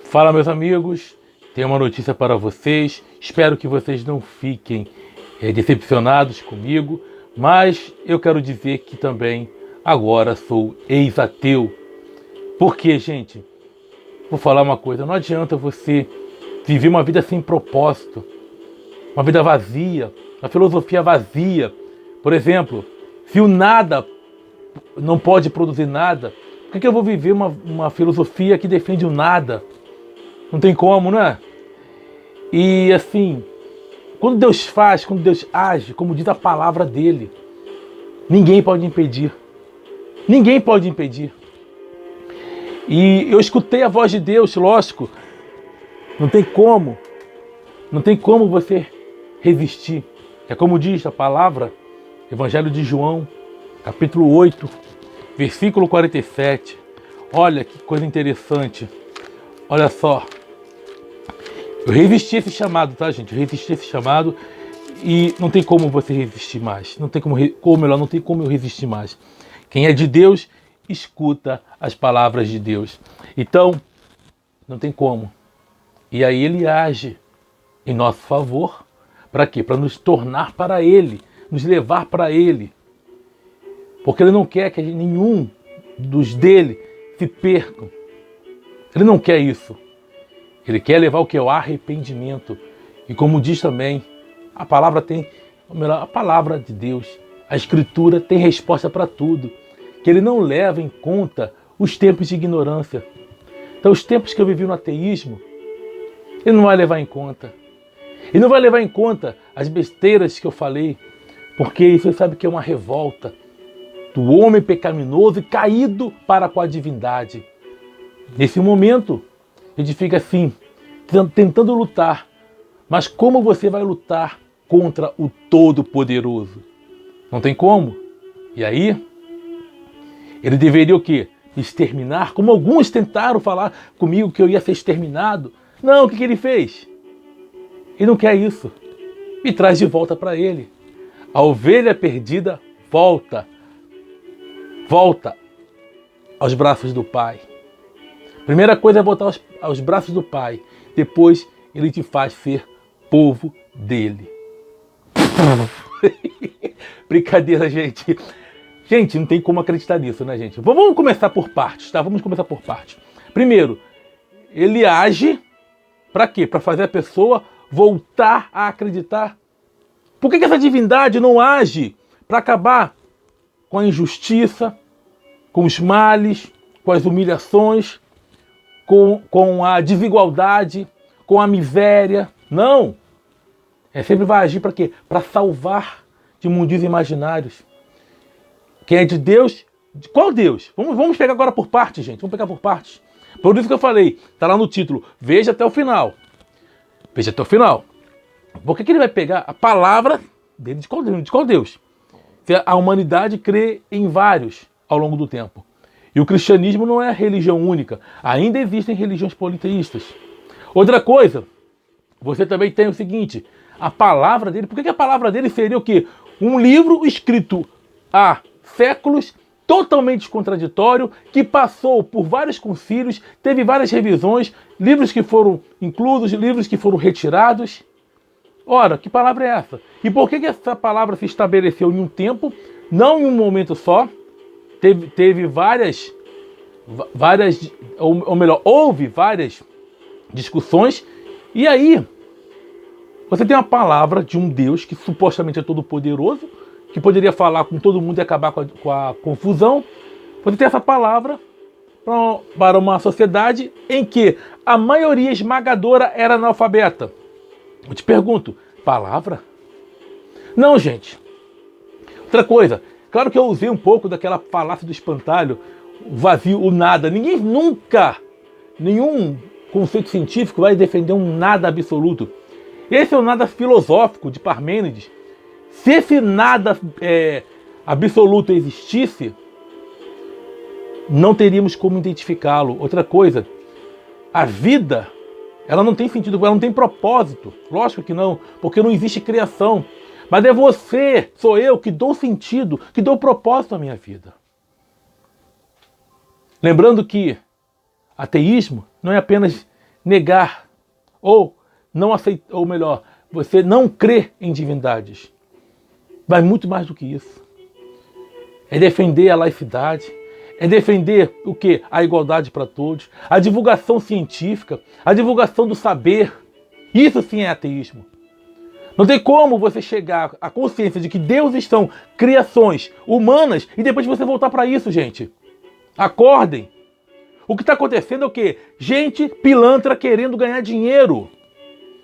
Fala, meus amigos, tenho uma notícia para vocês. Espero que vocês não fiquem decepcionados comigo, mas eu quero dizer que também agora sou ex-ateu. Porque, gente, vou falar uma coisa, não adianta você viver uma vida sem propósito, uma vida vazia, uma filosofia vazia. Por exemplo, se o nada não pode produzir nada, por que eu vou viver uma filosofia que defende o nada? Não tem como, não é? E assim, quando Deus faz, quando Deus age, como diz a palavra dele, ninguém pode impedir. Ninguém pode impedir. E eu escutei a voz de Deus, lógico. Não tem como você resistir. É como diz a palavra, Evangelho de João, capítulo 8, versículo 47. Olha que coisa interessante. Olha só. Eu resisti esse chamado, tá, gente? Eu resisti esse chamado e não tem como você resistir mais. Não tem como eu resistir mais. Quem é de Deus, escuta as palavras de Deus. Então, não tem como. E aí ele age em nosso favor. Para quê? Para nos tornar para ele, nos levar para ele. Porque ele não quer que nenhum dos dele se percam. Ele não quer isso. Ele quer levar o que é o arrependimento. E como diz também, a palavra de Deus, a Escritura tem resposta para tudo. Que ele não leva em conta os tempos de ignorância. Então os tempos que eu vivi no ateísmo, ele não vai levar em conta. Ele não vai levar em conta as besteiras que eu falei, porque você sabe que é uma revolta do homem pecaminoso e caído para com a divindade. Nesse momento, a gente fica assim, tentando lutar. Mas como você vai lutar contra o Todo-Poderoso? Não tem como. E aí, ele deveria o quê? Exterminar, como alguns tentaram falar comigo que eu ia ser exterminado. Não, o que ele fez? Ele não quer isso. Me traz de volta para ele. A ovelha perdida volta. Volta aos braços do Pai. Primeira coisa é voltar aos braços do Pai. Depois ele te faz ser povo dele. Brincadeira, gente. Gente, não tem como acreditar nisso, né, gente? Vamos começar por partes, tá? Vamos começar por partes. Primeiro, ele age para quê? Para fazer a pessoa voltar a acreditar. Por que essa divindade não age para acabar com a injustiça, com os males, com as humilhações, com a desigualdade, com a miséria? Não! Sempre vai agir para quê? Para salvar de mundos imaginários. Quem é de Deus? Qual Deus? Vamos pegar agora por partes, gente. Vamos pegar por partes. Por isso que eu falei, está lá no título, veja até o final. Veja até o final. Por que ele vai pegar a palavra dele? De qual Deus? A humanidade crê em vários ao longo do tempo. E o cristianismo não é religião única. Ainda existem religiões politeístas. Outra coisa, você também tem o seguinte, a palavra dele, por que a palavra dele seria o quê? Um livro escrito há séculos, totalmente contraditório, que passou por vários concílios, teve várias revisões, livros que foram inclusos, livros que foram retirados. Ora, que palavra é essa? E por que essa palavra se estabeleceu em um tempo, não em um momento só? Teve várias, ou melhor, houve várias discussões, e aí você tem a palavra de um Deus que supostamente é todo poderoso, que poderia falar com todo mundo e acabar com a confusão. Você tem essa palavra para uma sociedade em que a maioria esmagadora era analfabeta. Eu te pergunto, palavra? Não, gente. Outra coisa, claro que eu usei um pouco daquela falácia do espantalho, o vazio, o nada. Ninguém nunca, nenhum conceito científico vai defender um nada absoluto. Esse é o nada filosófico de Parmênides. Se esse nada absoluto existisse, não teríamos como identificá-lo. Outra coisa, a vida, ela não tem sentido, ela não tem propósito. Lógico que não, porque não existe criação. Mas é você, sou eu, que dou sentido, que dou propósito à minha vida. Lembrando que ateísmo não é apenas negar ou não aceitar, ou melhor, você não crer em divindades. Vai muito mais do que isso. É defender a laicidade, é defender o quê? A igualdade para todos, a divulgação científica, a divulgação do saber. Isso sim é ateísmo. Não tem como você chegar à consciência de que deuses são criações humanas e depois você voltar para isso, gente. Acordem. O que está acontecendo é o quê? Gente pilantra querendo ganhar dinheiro.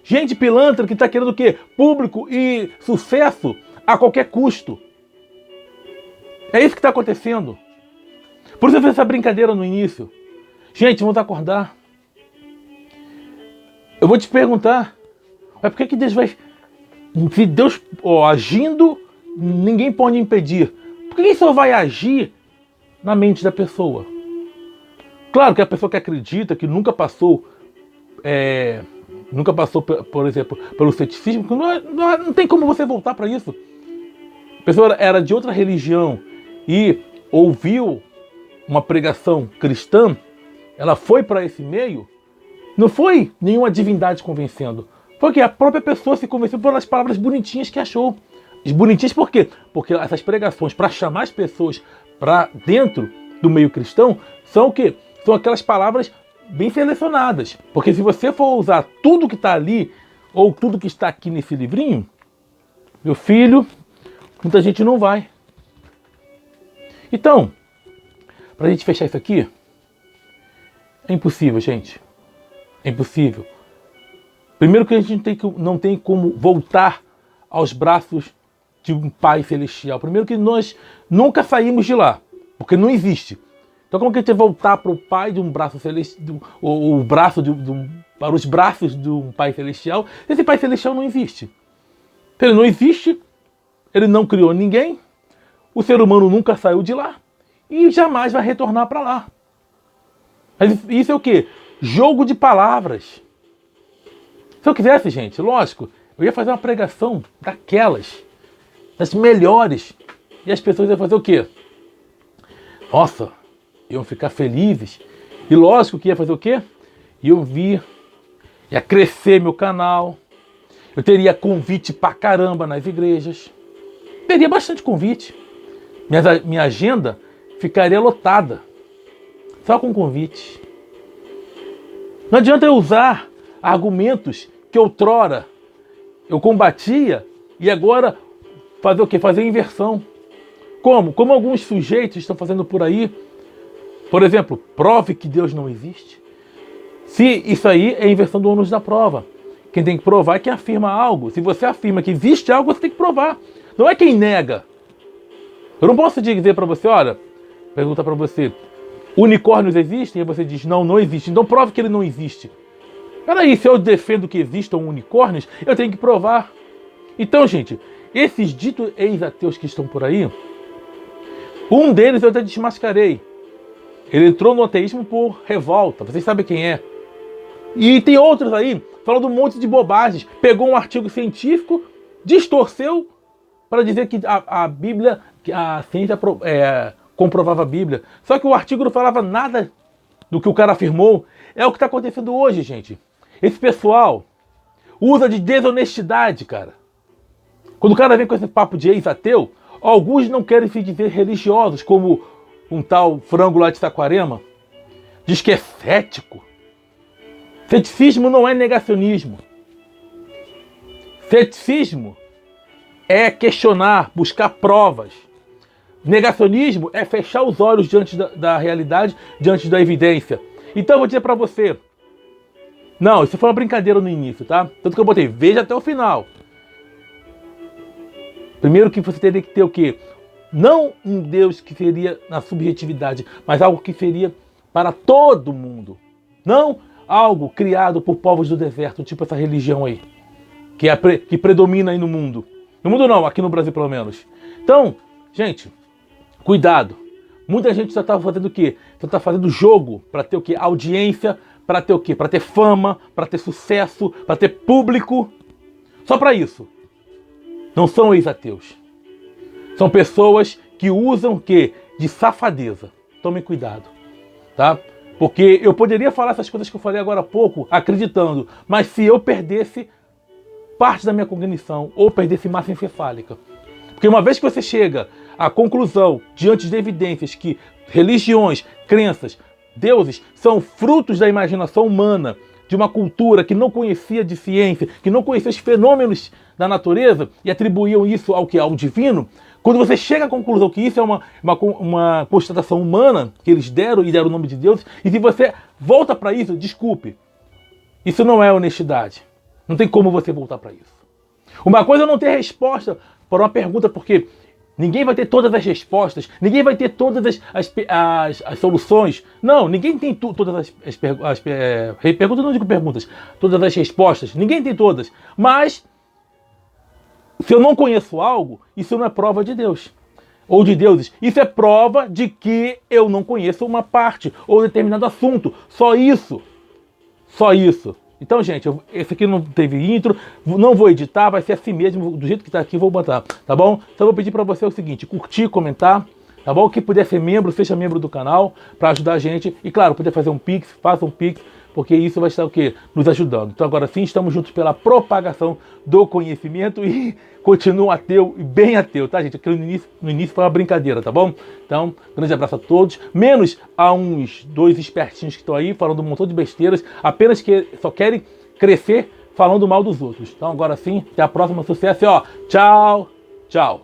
Gente pilantra que está querendo o quê? Público e sucesso a qualquer custo. É isso que está acontecendo. Por isso eu fiz essa brincadeira no início. Gente, vamos acordar. Eu vou te perguntar, mas por que Deus vai... Se Deus agindo, ninguém pode impedir. Por que ele só vai agir na mente da pessoa? Claro que a pessoa que acredita, que nunca passou, por exemplo, pelo ceticismo, não tem como você voltar para isso. A pessoa era de outra religião e ouviu uma pregação cristã, ela foi para esse meio, não foi nenhuma divindade convencendo. Foi que a própria pessoa se convenceu pelas palavras bonitinhas que achou. Bonitinhas por quê? Porque essas pregações, para chamar as pessoas para dentro do meio cristão, são o quê? São aquelas palavras bem selecionadas. Porque se você for usar tudo que está ali, ou tudo que está aqui nesse livrinho, meu filho, muita gente não vai. Então, para a gente fechar isso aqui, é impossível, gente. É impossível. Primeiro que a gente não tem como voltar aos braços de um Pai Celestial. Primeiro que nós nunca saímos de lá, porque não existe. Então como que a gente vai voltar para o Pai de um braço celestial, para os braços de um Pai Celestial? Esse Pai Celestial não existe. Ele não existe, ele não criou ninguém, o ser humano nunca saiu de lá e jamais vai retornar para lá. Mas isso é o quê? Jogo de palavras. Se eu quisesse, gente, lógico, eu ia fazer uma pregação daquelas, das melhores. E as pessoas iam fazer o quê? Nossa, iam ficar felizes. E lógico que ia fazer o quê? Iam vir, ia crescer meu canal. Eu teria convite pra caramba nas igrejas. Teria bastante convite. Minha agenda ficaria lotada. Só com convite. Não adianta eu usar argumentos que outrora eu combatia e agora fazer o quê? Fazer inversão. Como? Como alguns sujeitos estão fazendo por aí. Por exemplo, prove que Deus não existe. Se isso aí é inversão do ônus da prova. Quem tem que provar é quem afirma algo. Se você afirma que existe algo, você tem que provar. Não é quem nega. Eu não posso dizer para você, olha, perguntar para você, unicórnios existem? E você diz, não, não existe. Então prove que ele não existe. Peraí, se eu defendo que existam unicórnios, eu tenho que provar. Então, gente, esses ditos ex-ateus que estão por aí, um deles eu até desmascarei. Ele entrou no ateísmo por revolta, vocês sabem quem é. E tem outros aí, falando um monte de bobagens. Pegou um artigo científico, distorceu para dizer que a Bíblia, que a ciência comprovava a Bíblia. Só que o artigo não falava nada do que o cara afirmou. É o que está acontecendo hoje, gente. Esse pessoal usa de desonestidade, cara. Quando o cara vem com esse papo de ex-ateu, alguns não querem se dizer religiosos, como um tal frango lá de Saquarema. Diz que é cético. Ceticismo não é negacionismo. Ceticismo é questionar, buscar provas. Negacionismo é fechar os olhos diante da realidade, diante da evidência. Então eu vou dizer para você, não, isso foi uma brincadeira no início, tá? Tanto que eu botei, veja até o final. Primeiro que você teria que ter o quê? Não um Deus que seria na subjetividade, mas algo que seria para todo mundo. Não algo criado por povos do deserto, tipo essa religião aí, que predomina aí no mundo. No mundo não, aqui no Brasil pelo menos. Então, gente, cuidado. Muita gente só está fazendo o quê? Só está fazendo jogo para ter o quê? Audiência, para ter o quê? Para ter fama, para ter sucesso, para ter público. Só para isso. Não são ex-ateus. São pessoas que usam o quê? De safadeza. Tomem cuidado, tá? Porque eu poderia falar essas coisas que eu falei agora há pouco, acreditando, mas se eu perdesse parte da minha cognição ou perdesse massa encefálica. Porque uma vez que você chega à conclusão, diante de evidências, que religiões, crenças, deuses são frutos da imaginação humana, de uma cultura que não conhecia de ciência, que não conhecia os fenômenos da natureza e atribuíam isso ao que? Ao divino. Quando você chega à conclusão que isso é uma constatação humana que eles deram e deram o nome de Deus, e se você volta para isso, desculpe, isso não é honestidade. Não tem como você voltar para isso. Uma coisa é não ter resposta para uma pergunta, porque ninguém vai ter todas as respostas, ninguém vai ter todas as soluções. Não, ninguém tem todas as perguntas, não digo perguntas, todas as respostas. Ninguém tem todas. Mas, se eu não conheço algo, isso não é prova de Deus. Ou de deuses. Isso é prova de que eu não conheço uma parte ou determinado assunto. Só isso. Só isso. Então, gente, esse aqui não teve intro, não vou editar, vai ser assim mesmo, do jeito que tá aqui, vou botar, tá bom? Então eu vou pedir para você o seguinte, curtir, comentar, tá bom? Quem puder ser membro, seja membro do canal, para ajudar a gente. E claro, puder fazer um Pix, faça um Pix, porque isso vai estar o quê? Nos ajudando. Então agora sim, estamos juntos pela propagação do conhecimento e continuo ateu e bem ateu, tá, gente? Aquilo no início foi uma brincadeira, tá bom? Então, grande abraço a todos, menos a uns 2 espertinhos que estão aí falando um montão de besteiras, apenas que só querem crescer falando mal dos outros. Então agora sim, até a próxima, sucesso e ó, tchau, tchau.